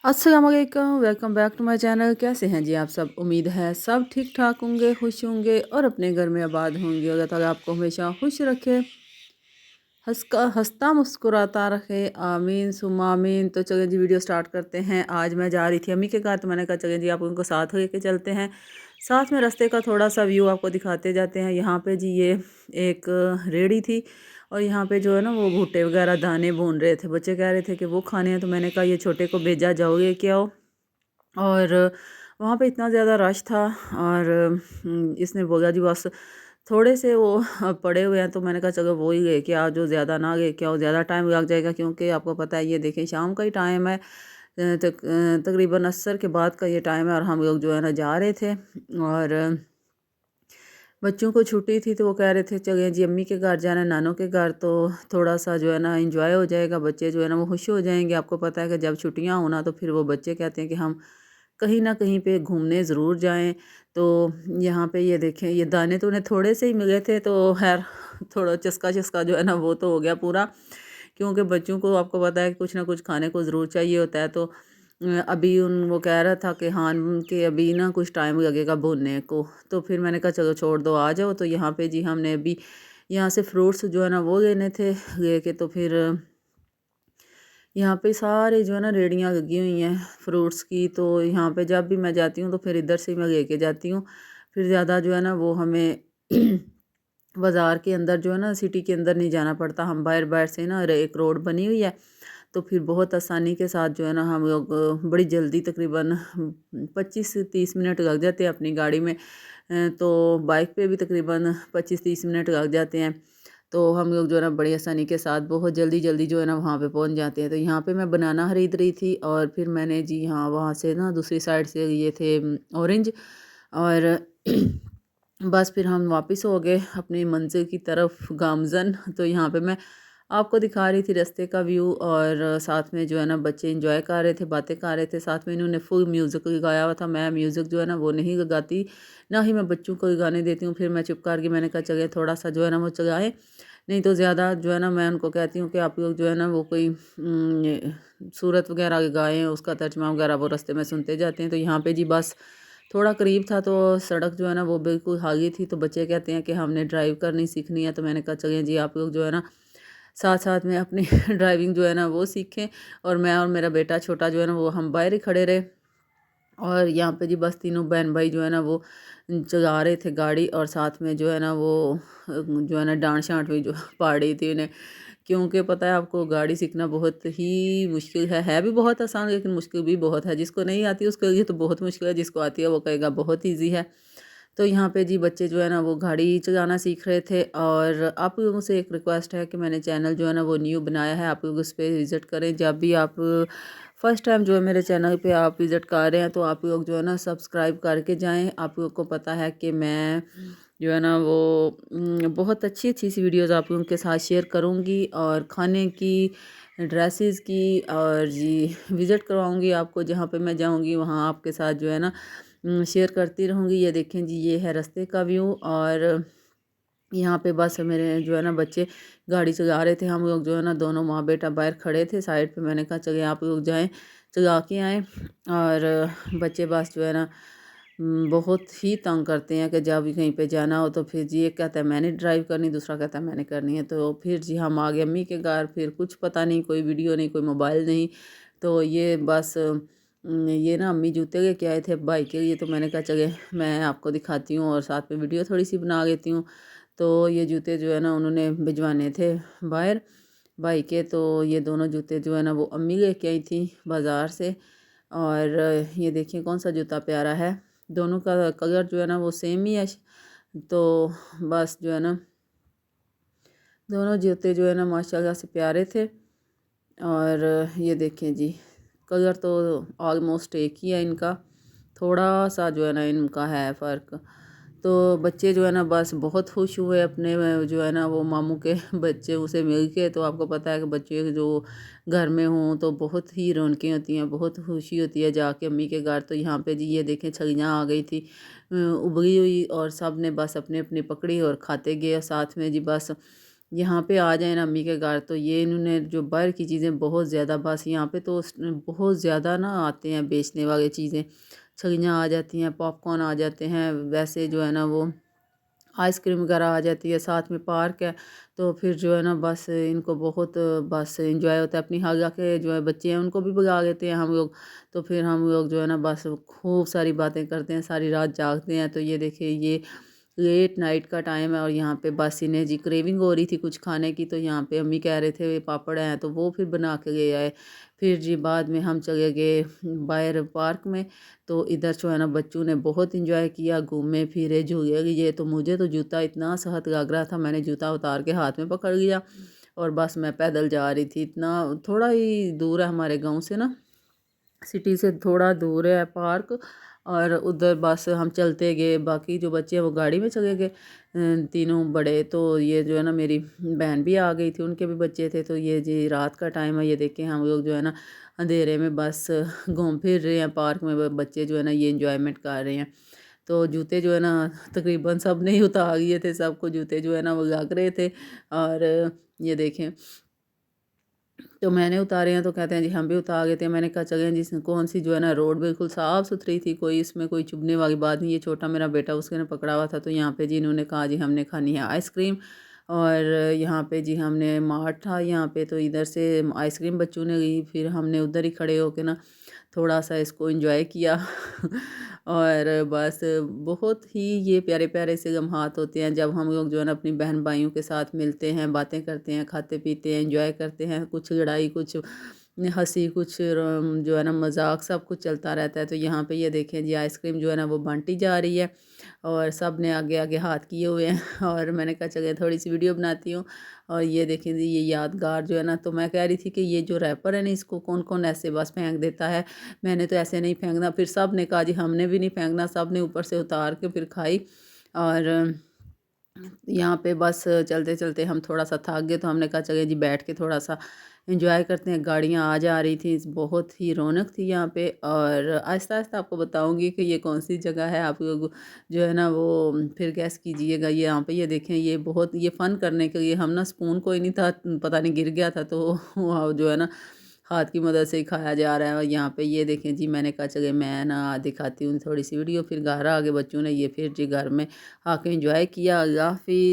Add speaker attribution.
Speaker 1: अस्सलाम वालेकुम, welcome back to my channel. कैसे हैं जी आप सब? उम्मीद है सब ठीक ठाक होंगे, खुश होंगे और अपने घर में आबाद होंगे। अल्लाह ताला आपको हमेशा खुश रखे, हंसता मुस्कुराता रखे। आमीन सुम्मा आमीन। तो चलिए जी वीडियो स्टार्ट करते हैं। आज मैं जा रही थी अम्मी के घर, तो मैंने कहा चलिए जी आप उनको साथ लेके चलते हैं। साथ में रास्ते का थोड़ा सा व्यू आपको दिखाते जाते हैं। यहाँ पे जी ये एक रेड़ी थी और यहाँ पे जो है ना वो भुट्टे वगैरह दाने भून रहे थे। बच्चे कह रहे थे कि वो खाने हैं, तो मैंने कहा ये छोटे को भेजा, जाओगे क्या हो। और वहाँ पे इतना ज़्यादा रश था और इसने बोला जी बस थोड़े से वो पड़े हुए हैं, तो मैंने कहा चलो वो ही लेके आओ, जो ज़्यादा ना लेके आओ, ज़्यादा टाइम लग जाएगा क्योंकि आपको पता है ये देखें शाम का ही टाइम है। तकरीबन असर के बाद का ये टाइम है और हम लोग जो है ना जा रहे थे। और बच्चों को छुट्टी थी तो वो कह रहे थे चलिए जी अम्मी के घर जाना है, नानों के घर, तो थोड़ा सा जो है ना इंजॉय हो जाएगा, बच्चे जो है ना वो खुश हो जाएंगे। आपको पता है कि जब छुट्टियां होना तो फिर वो बच्चे कहते हैं कि हम कहीं ना कहीं पे घूमने ज़रूर जाएं। तो यहाँ पे ये देखें, ये दाने तो उन्हें थोड़े से ही मिले थे, तो खैर थोड़ा चस्का चस्का जो है ना वो तो हो गया पूरा, क्योंकि बच्चों को आपको पता है कि कुछ ना कुछ खाने को ज़रूर चाहिए होता है। तो अभी उन वो कह रहा था कि हाँ कि अभी ना कुछ टाइम लगेगा भूनने को। तो फिर मैंने कहा चलो छोड़ दो, आ जाओ। तो यहाँ पे जी हमने अभी यहाँ से फ्रूट्स जो है ना वो लेने थे, लेके तो फिर यहाँ पे सारे जो है ना रेड़ियाँ लगी हुई हैं फ्रूट्स की। तो यहाँ पे जब भी मैं जाती हूँ तो फिर इधर से ही मैं लेके जाती हूँ। फिर ज़्यादा जो है ना वो हमें बाज़ार के अंदर जो है ना सिटी के अंदर नहीं जाना पड़ता। हम बाहर बाहर से ना एक रोड बनी हुई है, तो फिर बहुत आसानी के साथ जो है ना हम लोग बड़ी जल्दी तकरीबन 25 से 30 मिनट लग जाते हैं अपनी गाड़ी में। तो बाइक पे भी तकरीबन 25-30 मिनट लग जाते हैं। तो हम लोग जो है ना बड़ी आसानी के साथ बहुत जल्दी जल्दी जो है ना वहाँ पे पहुँच जाते हैं। तो यहाँ पे मैं बनाना खरीद रही थी और फिर मैंने जी हाँ वहाँ से ना दूसरी साइड से लिए थे ऑरेंज। और बस फिर हम वापस हो गए अपनी मंजिल की तरफ गामजन। तो यहाँ पे मैं आपको दिखा रही थी रास्ते का व्यू और साथ में जो है ना बच्चे इंजॉय कर रहे थे, बातें कर रहे थे। साथ में इन्होंने फुल म्यूज़िक लगाया हुआ था। मैं म्यूज़िक जो है ना वो नहीं लगाती, ना ही मैं बच्चों को गाने देती हूँ। फिर मैं चुप कर के मैंने कहा चलिए थोड़ा सा जो है ना वो चलाएं, नहीं तो ज़्यादा जो है ना मैं उनको कहती हूँ कि आप लोग जो है ना वो कोई सूरत वगैरह गाएं, उसका तर्जमा वगैरह वो रास्ते में सुनते जाते हैं। तो यहाँ पे जी बस थोड़ा करीब था तो सड़क जो है ना वो बिल्कुल खाली थी। तो बच्चे कहते हैं कि हमने ड्राइव करनी सीखनी है, तो मैंने कहा चलिए जी आप लोग जो है ना साथ साथ में अपनी ड्राइविंग जो है ना वो सीखें। और मैं और मेरा बेटा छोटा जो है ना वो हम बाहर ही खड़े रहे। और यहाँ पे जी बस तीनों बहन भाई जो है ना वो चला रहे थे गाड़ी, और साथ में जो है ना वो जो है ना डांट शांट भी जो पा रही थी उन्हें, क्योंकि पता है आपको गाड़ी सीखना बहुत ही मुश्किल है भी बहुत आसान लेकिन मुश्किल भी बहुत है। जिसको नहीं आती उसके लिए तो बहुत मुश्किल है, जिसको आती है वो कहेगा बहुत ईजी है। तो यहाँ पे जी बच्चे जो है ना वो गाड़ी चलाना सीख रहे थे। और आप लोगों से एक रिक्वेस्ट है कि मैंने चैनल जो है ना वो न्यू बनाया है, आप लोग उस पर विज़िट करें। जब भी आप फर्स्ट टाइम जो है मेरे चैनल पे आप विज़िट कर रहे हैं तो आप लोग जो है ना सब्सक्राइब करके जाएं। आप लोग को पता है कि मैं जो है ना वो बहुत अच्छी अच्छी सी वीडियोज़ आप लोगों के साथ शेयर करूँगी, और खाने की, ड्रेसेस की, और जी विज़िट करवाऊँगी आपको। जहाँ पे मैं जाऊँगी वहाँ आपके साथ जो है ना शेयर करती रहूँगी। ये देखें जी ये है रास्ते का व्यू। और यहाँ पे बस मेरे जो है ना बच्चे गाड़ी चला रहे थे, हम लोग जो है ना दोनों माँ बेटा बाहर खड़े थे साइड पे। मैंने कहा चलिए आप लोग जाएं, चला के आएँ। और बच्चे बस जो है ना बहुत ही तंग करते हैं कि जब भी कहीं पे जाना हो तो फिर जी एक कहता है मैंने ड्राइव करनी, दूसरा कहता है मैंने करनी है। तो फिर जी हम आ गए अम्मी के घर। फिर कुछ पता नहीं, कोई वीडियो नहीं, कोई मोबाइल नहीं। तो ये बस ये ना अम्मी जूते लेके आए थे भाई के लिए, तो मैंने कहा चले मैं आपको दिखाती हूँ और साथ में वीडियो थोड़ी सी बना लेती हूँ। तो ये जूते जो है ना उन्होंने भिजवाने थे बाहर भाई के। तो ये दोनों जूते जो है ना वो अम्मी लेके आई थी बाज़ार से। और ये देखिए कौन सा जूता प्यारा है, दोनों का कलर जो है ना वो सेम ही है। तो बस जो है ना दोनों जूते जो है ना माशाल्लाह से प्यारे थे। और ये देखें जी कलर तो ऑलमोस्ट एक ही है इनका, थोड़ा सा जो है ना इनका है फ़र्क। तो बच्चे जो है ना बस बहुत खुश हुए अपने जो है ना वो मामू के बच्चे उसे मिल के। तो आपको पता है कि बच्चे जो घर में हों तो बहुत ही रौनकें होती हैं, बहुत खुशी होती है जाके अम्मी के घर। तो यहाँ पे जी ये देखें छलियाँ आ गई थी उबली हुई, और सब ने बस अपने अपने पकड़ी और खाते गए। और साथ में जी बस यहाँ पे आ जाए ना अम्मी के घर, तो ये इन्होंने जो बाहर की चीज़ें बहुत ज़्यादा, बस यहाँ पे तो बहुत ज़्यादा ना आते हैं बेचने वाले चीज़ें, छड़ियाँ आ जाती हैं, पॉपकॉर्न आ जाते हैं, वैसे जो है ना वो आइसक्रीम वगैरह आ जाती है, साथ में पार्क है। तो फिर जो है ना बस इनको बहुत बस एंजॉय होता है, अपनी हागा के जो है बच्चे हैं उनको भी भगा लेते हैं हम लोग। तो फिर हम लोग जो है ना बस खूब सारी बातें करते हैं, सारी रात जागते हैं। तो ये देखिए ये लेट नाइट का टाइम है और यहाँ पे बस इन्हें जी क्रेविंग हो रही थी कुछ खाने की, तो यहाँ पे अम्मी कह रहे थे पापड़ हैं, तो वो फिर बना के ले आए। फिर जी बाद में हम चले गए बाहर पार्क में। तो इधर जो है ना बच्चों ने बहुत इंजॉय किया, घूमे फिरे, झूले लिए। तो मुझे तो जूता इतना सख्त लग रहा था, मैंने जूता उतार के हाथ में पकड़ लिया और बस मैं पैदल जा रही थी। इतना थोड़ा ही दूर है हमारे गांव से ना, सिटी से थोड़ा दूर है पार्क। और उधर बस हम चलते गए, बाकी जो बच्चे हैं वो गाड़ी में चले गए, तीनों बड़े। तो ये जो है ना मेरी बहन भी आ गई थी, उनके भी बच्चे थे। तो ये जी रात का टाइम है, ये देखें हम लोग जो है ना अंधेरे में बस घूम फिर रहे हैं पार्क में, बच्चे जो है ना ये इंजॉयमेंट कर रहे हैं। तो जूते जो है ना तकरीबन सब ने ही उतार लिए थे, सबको जूते जो है ना वो लग रहे थे। और ये देखें तो मैंने उतारे हैं, तो कहते हैं जी हम भी उतार लेते हैं। मैंने कहा चलें जी, कौन सी जो है ना रोड बिल्कुल साफ़ सुथरी थी, कोई इसमें कोई चुभने वाली बात नहीं। ये छोटा मेरा बेटा उसने पकड़ा हुआ था, तो यहाँ पे जी इन्होंने कहा जी हमने खानी है आइसक्रीम। और यहाँ पे जी हमने मार्ट था यहाँ पे, तो इधर से आइसक्रीम बच्चों ने ली, फिर हमने उधर ही खड़े होके ना थोड़ा सा इसको एंजॉय किया। और बस बहुत ही ये प्यारे प्यारे से लम्हात होते हैं जब हम लोग जो है ना अपनी बहन भाइयों के साथ मिलते हैं, बातें करते हैं, खाते पीते हैं, एंजॉय करते हैं। कुछ लड़ाई, कुछ हंसी, कुछ जो है ना मजाक, सब कुछ चलता रहता है। तो यहाँ पे ये देखें जी आइसक्रीम जो है ना वो बांटी जा रही है और सब ने आगे आगे हाथ किए हुए हैं। और मैंने कहा चलिए थोड़ी सी वीडियो बनाती हूँ। और ये देखें जी ये यादगार जो है ना, तो मैं कह रही थी कि ये जो रैपर है ना इसको कौन कौन ऐसे बस फेंक देता है, मैंने तो ऐसे नहीं फेंकना। फिर सब ने कहा जी हमने भी नहीं फेंकना, सब ने ऊपर से उतार के फिर खाई। और यहाँ पे बस चलते चलते हम थोड़ा सा थक गए, तो हमने कहा चलिए जी बैठ के थोड़ा सा एंजॉय करते हैं। गाड़ियाँ आ जा रही थी, बहुत ही रौनक थी यहाँ पे। और आहिस्ता आहिस्ता आपको बताऊंगी कि ये कौन सी जगह है, आप लोग जो है ना वो फिर गैस कीजिएगा। ये यहाँ पे ये देखें, ये बहुत ये फ़न करने के लिए हम ना स्पून कोई नहीं था, पता नहीं गिर गया था, तो वहाँ जो है ना हाथ की मदद से ही खाया जा रहा है। और यहाँ पे ये देखें जी, मैंने कहा चले मैं ना दिखाती हूँ थोड़ी सी वीडियो। फिर घर आ गए बच्चों ने, ये फिर जी घर में आके एंजॉय किया। अल्लाह हाफिज़।